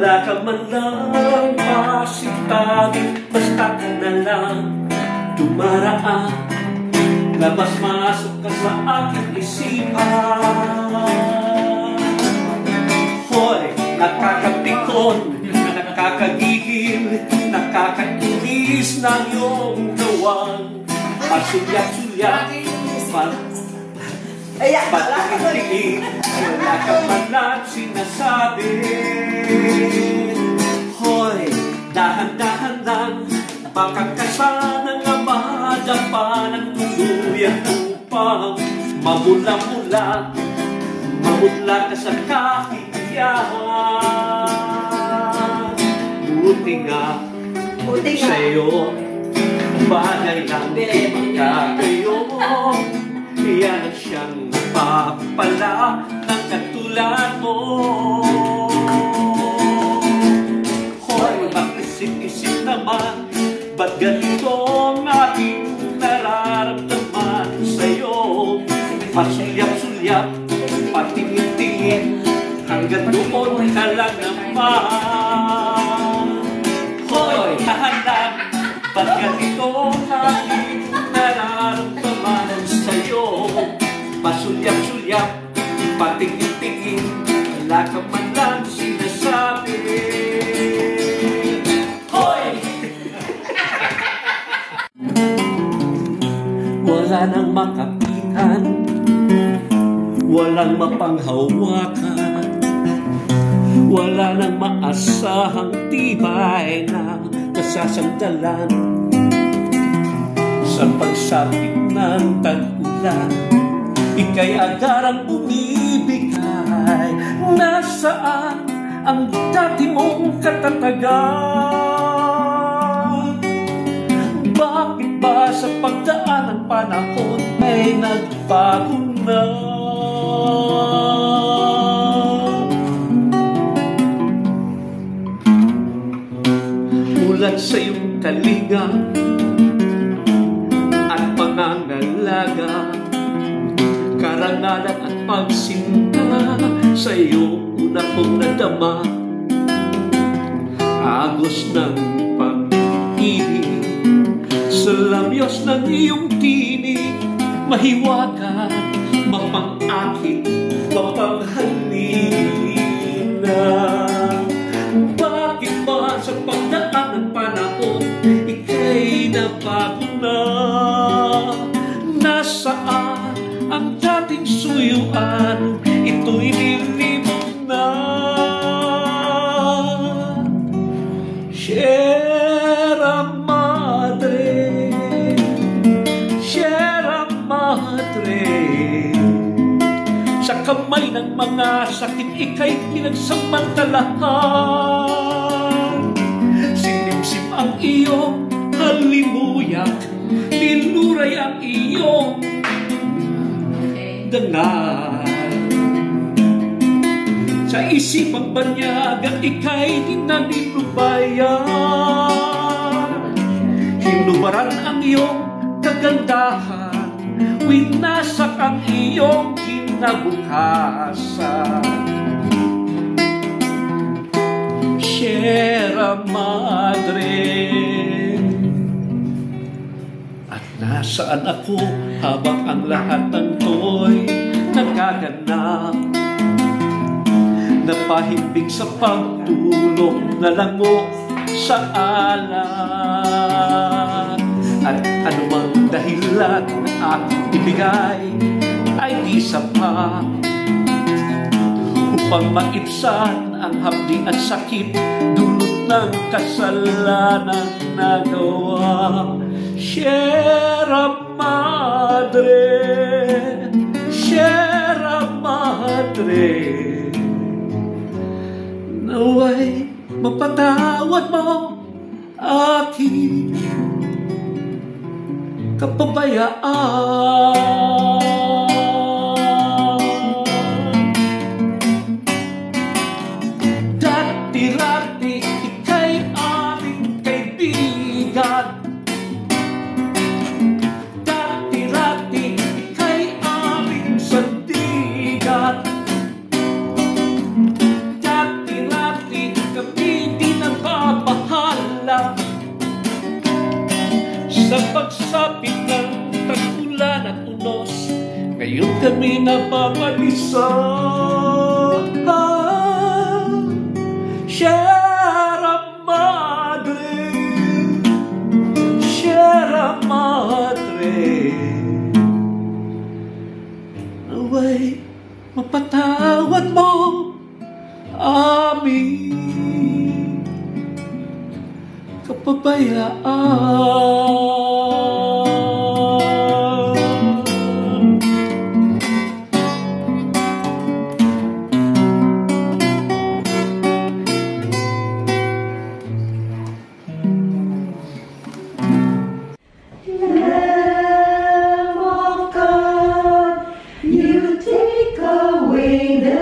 Wala ka man lang pasitagin, basta ka na lang dumaraan. Labas-masok ka sa aking isipan. Hoy, nakakapikon, nakakagigil, nakakainis na iyong gawang pasulyak-sulyak, patingin-tingin, wala ka man lang sinasabi. Hoy, dahan-dahan lang, baka ka sana nga madapa ng tuluyan upang mamula-mula, mamula ka sa kahihiyan. Buti nga sa'yo, bagay lang magkakayo. Yan ang siyang papala ng katulad mo. Hoy, makisip-isip naman, ba't ganito ang aking nararamdaman sa'yo? Pasulyap-sulyap, patingin-tingin, hanggang doon ka lang naman. Hoy, tahanan, ba't ganito ang aking nararamdaman sa'yo? Pasulyap-sulyap, patingin-tingin, wala ka man lang sinasabi. Wala nang makapitan, walang mapanghawakan, wala nang maasahang tibay na nasasandalan. Sa pagsapit ng tag-ulan, ika'y agarang bumibigay. Nasaan ang dati mong katatagan? Bakit ba sa pagdaan ng panahon ay nagbago na? Ulat sa iyong kalinga at pangangalaga, karangalan at pagsinta sa iyong una kong nadama. Agos ng pag-ibig sa lamyos ng iyong tinig, mahiwagan, mapang-akit, mapanghalina. Bakit ba sa pagdaan ng panahon ika'y nabago na? Nasaan ang dating suyuan? Ito'y nilimot na. Sierra Madre, Sierra Madre, sa kamay ng mga sakit ika'y pinagsamantalahan. Sinimsim ang iyong halimuyak, niluray ang iyong dangal. Sa isipang banyaga ika'y dinaninubayan. Hinubaran ang iyong kagandahan, winasak ang iyong kinabukasan. Sierra Madre, at nasaan ako habang ang lahat ng to'y nagaganap? Napahimbing sa pagtulong, nalango sa alat. At anumang dahilan na aking ibigay ay di sapat upang maibsan ang hapdi at sakit dulot ng kasalanan nagawa. Sierra Madre, Sierra Madre, naway mapatawad mo aking kapabayaan. Dati-rati ika'y aming kaibigan, dati-rati ika'y aming sandigan, dati-rati kami Sa pagsapit ng tag-ulan at unos, ngayon kami nababalisa. Sierra Madre, Sierra Madre, naway mapatawad mo aming kapabayaan. Lamb of God, you take away the